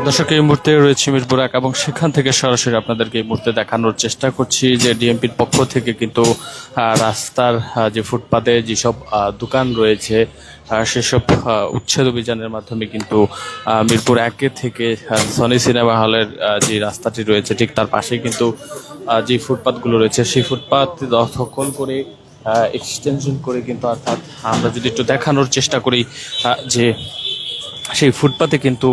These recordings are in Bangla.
দর্শক, এই মুহূর্তে রয়েছে মিরপুর এক এবং সেখান থেকে সরাসরি আপনাদেরকে এই মুহূর্তে দেখানোর চেষ্টা করছি যে ডিএমপির পক্ষ থেকে কিন্তু রাস্তার যে ফুটপাতে যেসব দোকান রয়েছে সেসব উচ্ছেদ অভিযানের মাধ্যমে কিন্তু মিরপুর একে থেকে সনি সিনেমা হলের যে রাস্তাটি রয়েছে ঠিক তার পাশেই কিন্তু যে ফুটপাতগুলো রয়েছে সেই ফুটপাত দখল করে এক্সটেনশন করে কিন্তু, অর্থাৎ আমরা যদি একটু দেখানোর চেষ্টা করি যে সেই ফুটপাতে কিন্তু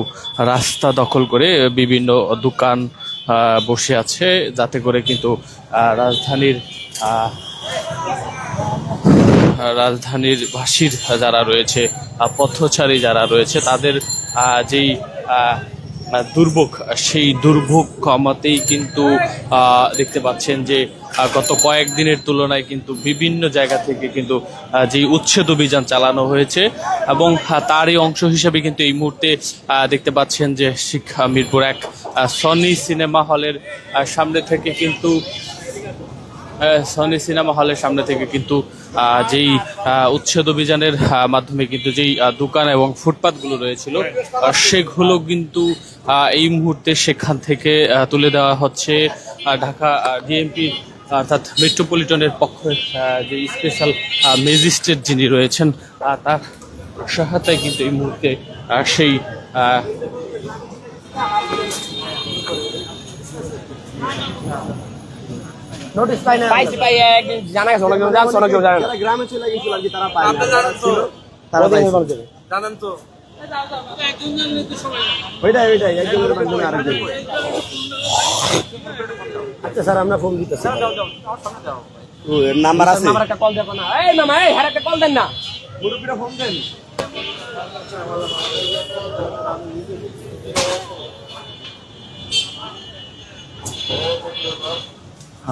রাস্তা দখল করে বিভিন্ন দোকান বসে আছে, যাতে করে কিন্তু রাজধানীর বাসীর যারা রয়েছে, পথচারী যারা রয়েছে, তাদের যেই দুর্ভোগ, সেই দুর্ভোগ কমাতেই কিন্তু দেখতে পাচ্ছেন যে গত কয়েকদিনের তুলনায় কিন্তু বিভিন্ন জায়গা থেকে কিন্তু যে উচ্ছেদ অভিযান চালানো হয়েছে এবং তারই অংশ হিসেবে কিন্তু এই মুহূর্তে দেখতে পাচ্ছেন যে মিরপুর এক সনি সিনেমা হলের সামনে থেকে কিন্তু যেই উচ্ছেদ অভিযানের মাধ্যমে কিন্তু যেই দোকান এবং ফুটপাতগুলো রয়েছিল সেগুলো কিন্তু এই মুহূর্তে সেখান থেকে তুলে দেওয়া হচ্ছে। ঢাকা ডিএমপি অর্থাৎ মেট্রোপলিটনের পক্ষে যে স্পেশাল ম্যাজিস্ট্রেট যিনি রয়েছেন তার সহায়তায় কিন্তু এই মুহূর্তে সেই নোটিস পাই না, পাইছি পাই একদিন জানা গেছে, অনেক জানা অনেক জানা না, গ্রামে চলে গেছিল আর কি, তারা পায় না, তারা পাইছে জানেন তো ওইটাই একজনের মাধ্যমে আরেকজন। আচ্ছা স্যার, আমরা ফোন দিতেছি, নাম্বার আছে, নাম্বার একটা কল দেব না, এই মামা এই হার একটা কল দেন না, মুরব্বিরা ফোন দেন।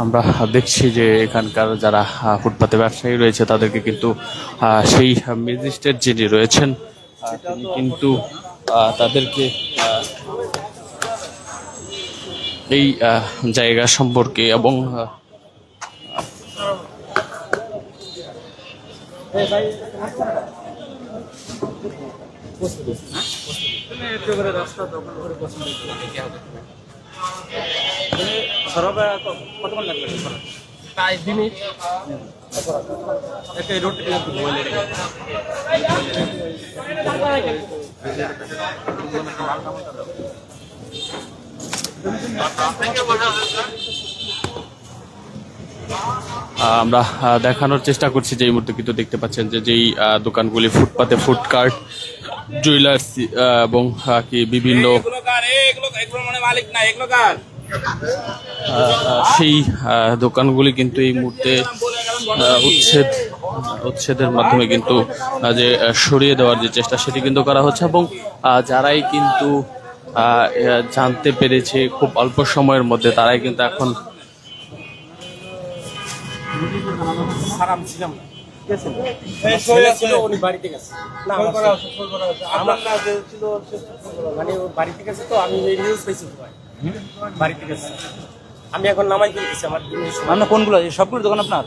আমরা দেখছি যে এখানকার যারা ফুটপাতে ব্যবসায়ী রয়েছে তাদেরকে কিন্তু সেই ম্যাজিস্ট্রেট যিনি রয়েছেন তিনি কিন্তু তাদেরকে এই জায়গা সম্পর্কে এবং রাস্তা দখল করে পছন্দ কতক্ষণ লাগবে? প্রায় 2 মিনিট। একটা রোড আমরা দেখানোর চেষ্টা করছি যে এই মুহূর্তে কিন্তু দেখতে পাচ্ছেন যে যেই দোকানগুলি ফুটপাতে ফুডকার্ট, জুয়েলার্স এবং কি বিভিন্ন সেই দোকানগুলি কিন্তু এই মুহূর্তে উচ্ছেদের মাধ্যমে কিন্তু যে সরিয়ে দেওয়ার যে চেষ্টা সেটি কিন্তু করা হচ্ছে এবং যারাই কিন্তু জানতে পেরেছে খুব অল্প সময়ের মধ্যে তারাই কিন্তু এখন বাড়িতে গেছে তো আমি বাড়িতে গেছি, আমি এখন নামাই কিনতেছি আমার জিনিস। আপনার কোনগুলো সবগুলো দোকান আপনার?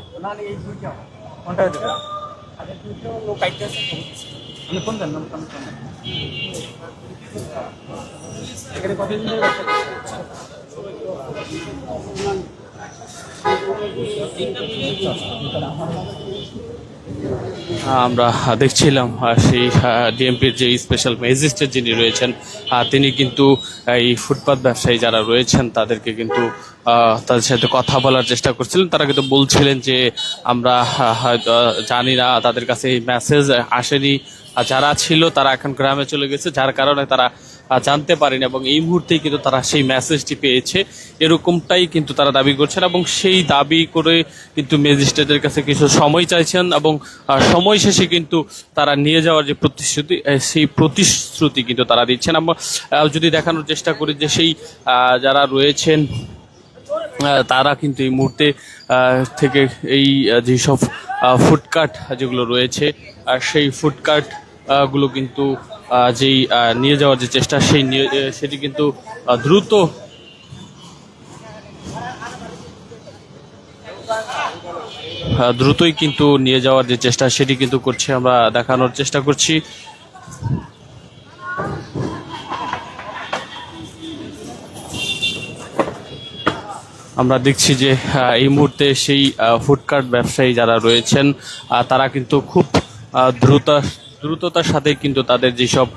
কোনটা আপনি ফোন দেন? আমরা দেখছিলাম সেই ডিএমপির যে স্পেশাল ম্যাজিস্ট্রেট যিনি রয়েছেন তিনি কিন্তু এই ফুটপাত ব্যবসায়ী যারা রয়েছেন তাদেরকে কিন্তু তাদের সাথে কথা বলার চেষ্টা করছিলেন। তারা কিন্তু বলছিলেন যে আমরা জানি না, তাদের কাছে এই মেসেজ আসেনি, যারা ছিল তারা এখন গ্রামে চলে গেছে, যার কারণে তারা জানতে পারেনি এবং এই মুহূর্তেই কিন্তু তারা সেই মেসেজটি পেয়েছে, এরকমটাই কিন্তু তারা দাবি করছেন এবং সেই দাবি করে কিন্তু ম্যাজিস্ট্রেটের কাছে কিছু সময় চাইছেন এবং সময় শেষে কিন্তু তারা নিয়ে যাওয়ার যে প্রতিশ্রুতি সেই প্রতিশ্রুতি কিন্তু তারা দিচ্ছেন। আমরা যদি দেখানোর চেষ্টা করি যে সেই যারা রয়েছেন তারা কিন্তু এই মুহূর্তে থেকে এই যেসব ফুডকার্ট যেগুলো রয়েছে সেই ফুডকার্ট গুলো কিন্তু যেই নিয়ে যাওয়ার যে চেষ্টা সেটি কিন্তু দ্রুতই কিন্তু নিয়ে যাওয়ার যে চেষ্টা সেটি কিন্তু করছে, আমরা দেখানোর চেষ্টা করছি। আমরা দেখছি যে এই মুহূর্তে সেই ফুডকার্ট ব্যবসায়ী যারা রয়েছেন তারা কিন্তু খুব দ্রুততার সাথে কিন্তু তাদের যেসব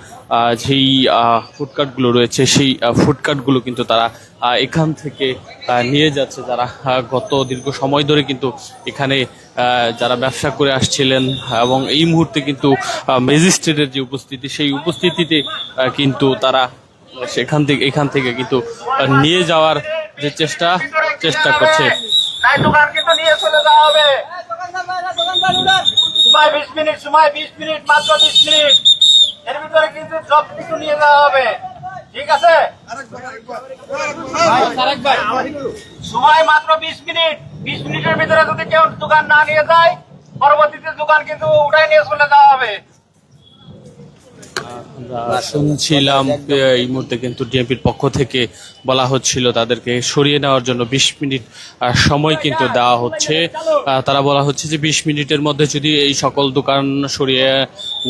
যেই ফুডকার্টগুলো রয়েছে সেই ফুডকার্টগুলো কিন্তু তারা এখান থেকে নিয়ে যাচ্ছে, যারা গত দীর্ঘ সময় ধরে কিন্তু এখানে যারা ব্যবসা করে আসছিলেন, এবং এই মুহূর্তে কিন্তু ম্যাজিস্ট্রেটের যে উপস্থিতি সেই উপস্থিতিতে কিন্তু তারা এখান থেকে কিন্তু নিয়ে যাওয়ার যে চেষ্টা করছে। দোকান কিন্তু নিয়ে চলে যাওয়া হবে। সময় 20 মিনিট, সময় 20 মিনিট, মাত্র 20 মিনিট। এর ভিতরে কিন্তু সব কিছু নিয়ে যাওয়া হবে, ঠিক আছে? সময় মাত্র 20 মিনিট। 20 মিনিটের ভিতরে যদি কেউ দোকান না নিয়ে যায়, পরবর্তীতে দোকান কিন্তু উঠাই নিয়ে চলে যাওয়া হবে। আমরা শুনছিলাম এই মুহূর্তে কিন্তু ডিএমপির পক্ষ থেকে বলা হচ্ছিল তাদেরকে সরিয়ে নেওয়ার জন্য 20 মিনিট সময় কিন্তু দেওয়া হচ্ছে। তারা বলা হচ্ছে যে 20 মিনিটের মধ্যে যদি এই সকল দোকান সরিয়ে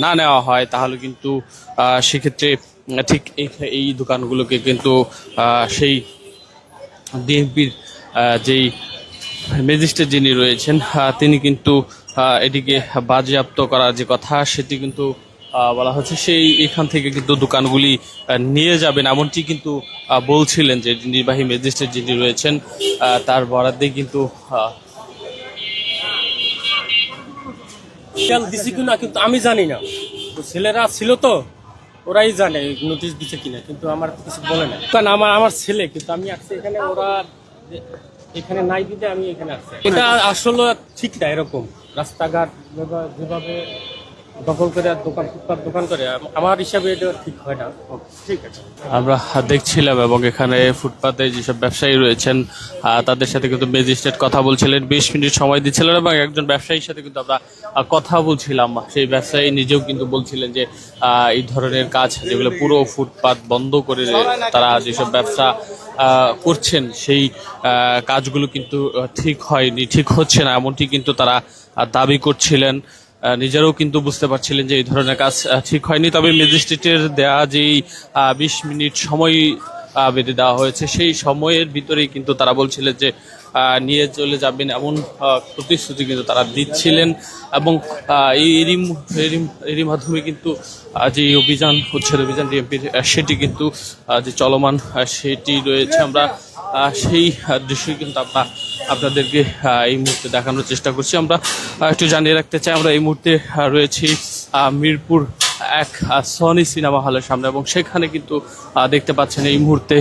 না নেওয়া হয় তাহলে কিন্তু সেক্ষেত্রে ঠিক এই দোকানগুলোকে কিন্তু সেই ডিএমপির যেই ম্যাজিস্ট্রেট যিনি রয়েছেন তিনি কিন্তু এটিকে বাজেয়াপ্ত করার যে কথা সেটি কিন্তু বলা হচ্ছে সেই এখান থেকে কিন্তু দোকানগুলি নিয়ে যাবেন এমনটি কিন্তু বলছিলেন যে নির্বাহী ম্যাজিস্ট্রেট যিনি রয়েছেন তার বরাদ্দে কিন্তু দিছি কিনা কিন্তু আমি জানি না, ছেলেরা ছিল তো ওরাই জানে নোটিশ দিচ্ছে কিনা, কিন্তু আমার কিছু বলে না। কারণ আমার ছেলে, কিন্তু আমি আসছি এখানে, ওরা এখানে নাই দিতে আমি এখানে আসছি। এটা আসলে ঠিক না, এরকম রাস্তাঘাট যেভাবে দখল করে দোকান করে আমার হিসাবে এটা ঠিক হয় না। ঠিক আছে, আমরা দেখছিলাম এবং এখানে ফুটপাতে যেসব ব্যবসায়ী রয়েছেন তাদের সাথে কিন্তু ম্যাজিস্ট্রেট কথা বলছিলেন, 20 মিনিট সময় দিচ্ছিলেন, এবং একজন ব্যবসায়ীর সাথে কিন্তু আমরা কথা বলছিলাম। সেই ব্যবসায়ী নিজেও কিন্তু বলছিলেন যে এই ধরনের কাজ যেগুলো পুরো ফুটপাত বন্ধ করে তারা যেসব ব্যবসা করছেন সেই কাজগুলো কিন্তু ঠিক হচ্ছে না, এমনটি কিন্তু তারা দাবি করছিলেন। নিজেরাও কিন্তু বুঝতে পারছিলেন যে এই ধরনের কাজ ঠিক হয়নি। তবে ম্যাজিস্ট্রেটের দেয়া যেই 20 মিনিট সময় বেঁধে দেওয়া হয়েছে সেই সময়ের ভিতরেই কিন্তু তারা বলছিলেন যে নিয়ে চলে যাবেন, এমন প্রতিশ্রুতি কিন্তু তারা দিচ্ছিলেন। এবং এরই মাধ্যমে কিন্তু যে উচ্ছেদ অভিযান ডিএমপির সেটি কিন্তু যে চলমান সেটি রয়েছে। আমরা সেই দৃশ্যই কিন্তু আপনাদেরকে এই মুহূর্তে দেখানোর চেষ্টা করছি। আমরা একটু জানিয়ে রাখতে চাই, আমরা এই মুহূর্তে রয়েছি মিরপুর 1 সনি সিনেমা হলের সামনে, এবং সেখানে কিন্তু দেখতে পাচ্ছেন এই মুহূর্তে